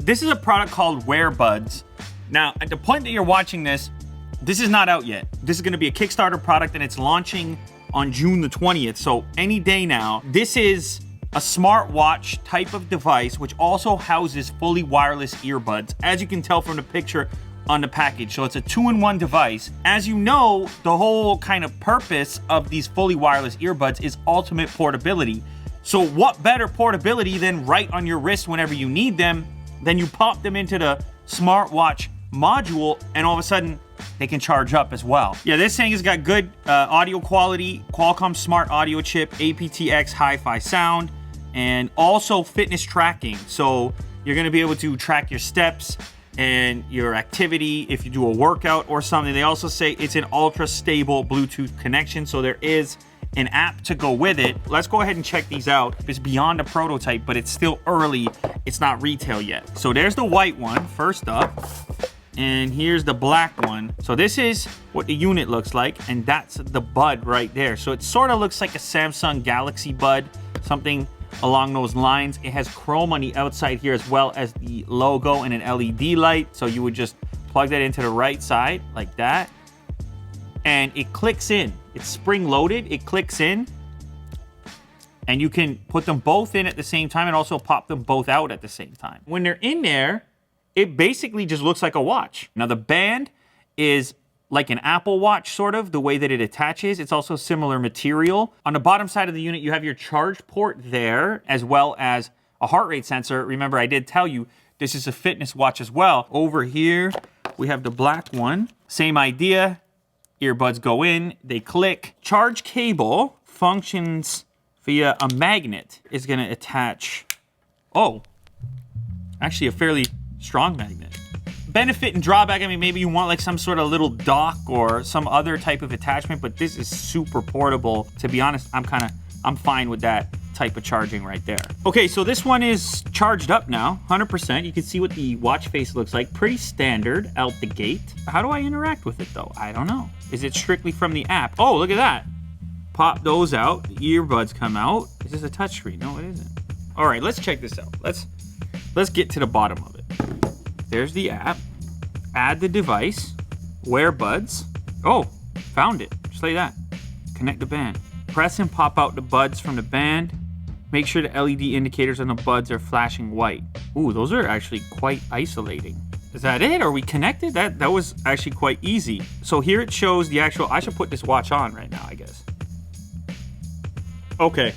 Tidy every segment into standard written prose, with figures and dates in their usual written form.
This is a product called Wearbuds. Now, at the point that you're watching this, this is not out yet. This is going to be a Kickstarter product, and it's launching on June the 20th, so any day now. This is a smartwatch type of device, which also houses fully wireless earbuds, as you can tell from the picture on the package. So it's a 2-in-1 device. As you know, the whole kind of purpose of these fully wireless earbuds is ultimate portability. So what better portability than right on your wrist whenever you need them? Then you pop them into the smartwatch module, and all of a sudden, they can charge up as well. Yeah, this thing has got good audio quality, Qualcomm Smart Audio chip, aptX Hi-Fi sound, and also fitness tracking. So you're gonna be able to track your steps and your activity if you do a workout or something. They also say it's an ultra stable Bluetooth connection, so there is an app to go with it. Let's go ahead and check these out. It's beyond a prototype, but it's still early. It's not retail yet. So there's the white one first up, and here's the black one. So this is what the unit looks like, and that's the bud right there. So it sort of looks like a Samsung Galaxy Bud, something along those lines. It has chrome on the outside here, as well as the logo and an LED light. So you would just plug that into the right side like that, and it clicks in. It's spring loaded, it clicks in, and you can put them both in at the same time and also pop them both out at the same time. When they're in there, it basically just looks like a watch. Now the band is like an Apple Watch, sort of, the way that it attaches. It's also similar material. On the bottom side of the unit, you have your charge port there, as well as a heart rate sensor. Remember, I did tell you, this is a fitness watch as well. Over here, we have the black one. Same idea. Earbuds go in, they click. Charge cable functions via a magnet. It's gonna attach, actually a fairly strong magnet. Benefit and drawback, I mean, maybe you want like some sort of little dock or some other type of attachment, but this is super portable. To be honest, I'm fine with that type of charging right there. Okay, so this one is charged up now, 100%. You can see what the watch face looks like. Pretty standard out the gate. How do I interact with it though? I don't know. Is it strictly from the app? Oh, look at that. Pop those out, the earbuds come out. Is this a touchscreen? No, it isn't. All right, let's check this out. Let's get to the bottom of it. There's the app. Add the device. Wearbuds. Oh, found it. Just like that. Connect the band. Press and pop out the buds from the band. Make sure the LED indicators on the buds are flashing white. Ooh, those are actually quite isolating. Is that it? Are we connected? That was actually quite easy. So here it shows the actual, I should put this watch on right now, I guess. Okay.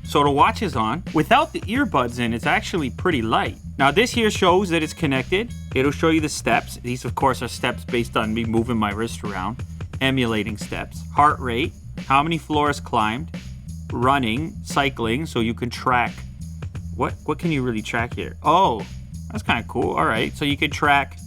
So the watch is on. Without the earbuds in, it's actually pretty light. Now this here shows that it's connected. It'll show you the steps. These of course are steps based on me moving my wrist around, emulating steps. Heart rate, how many floors climbed, running, cycling, so you can track. What can you really track here? Oh, that's kind of cool. All right, so you can track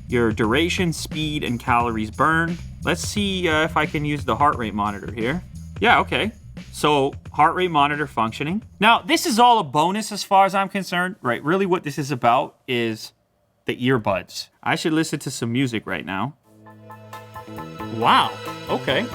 your duration, speed, and calories burned. Let's see if I can use the heart rate monitor here. Yeah, okay. So heart rate monitor functioning. Now, this is all a bonus as far as I'm concerned, right? Really what this is about is the earbuds. I should listen to some music right now. Wow, okay.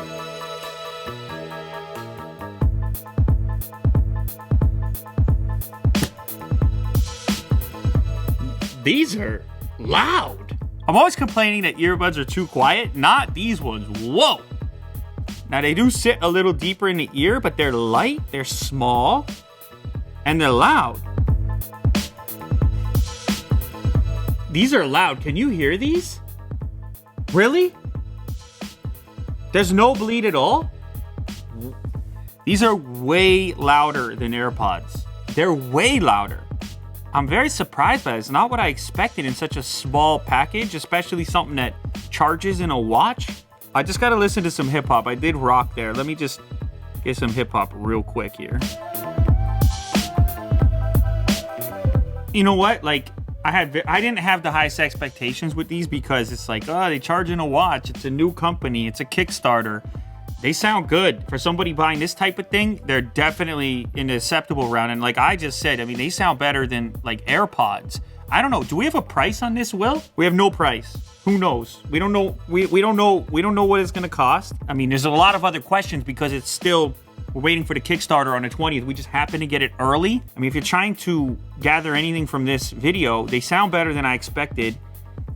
These are loud. I'm always complaining that earbuds are too quiet. Not these ones. Whoa. Now they do sit a little deeper in the ear, but they're light, they're small, and they're loud. These are loud. Can you hear these? Really? There's no bleed at all? These are way louder than AirPods. They're way louder. I'm very surprised by this. It's not what I expected in such a small package, especially something that charges in a watch. I just gotta listen to some hip hop. I did rock there. Let me just get some hip hop real quick here. You know what? Like, I didn't have the highest expectations with these because it's like, oh, they charge in a watch. It's a new company. It's a Kickstarter. They sound good. For somebody buying this type of thing, they're definitely in the acceptable round. And like I just said, I mean, they sound better than like AirPods. I don't know. Do we have a price on this, Will? We have no price. Who knows? We don't know. We don't know what it's going to cost. I mean, there's a lot of other questions because it's still we're waiting for the Kickstarter on the 20th. We just happened to get it early. I mean, if you're trying to gather anything from this video, they sound better than I expected.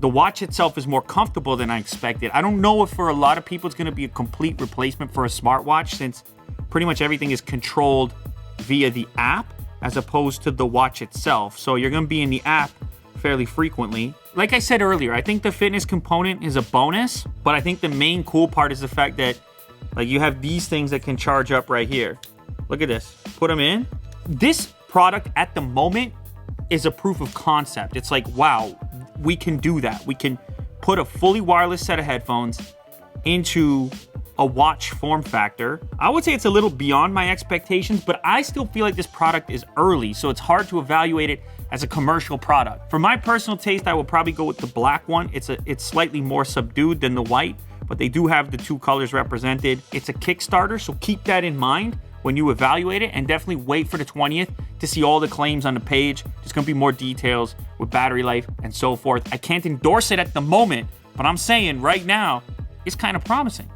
The watch itself is more comfortable than I expected. I don't know if for a lot of people it's going to be a complete replacement for a smartwatch, since pretty much everything is controlled via the app as opposed to the watch itself. So you're going to be in the app fairly frequently. Like I said earlier, I think the fitness component is a bonus, but I think the main cool part is the fact that like you have these things that can charge up right here. Look at this. Put them in. This product at the moment is a proof of concept. It's like, wow, we can do that. We can put a fully wireless set of headphones into a watch form factor. I would say it's a little beyond my expectations, but I still feel like this product is early, so it's hard to evaluate it as a commercial product. For my personal taste, I will probably go with the black one. It's slightly more subdued than the white, but they do have the two colors represented. It's a Kickstarter, so keep that in mind when you evaluate it, and definitely wait for the 20th to see all the claims on the page. There's gonna be more details with battery life and so forth. I can't endorse it at the moment, but I'm saying right now, it's kind of promising.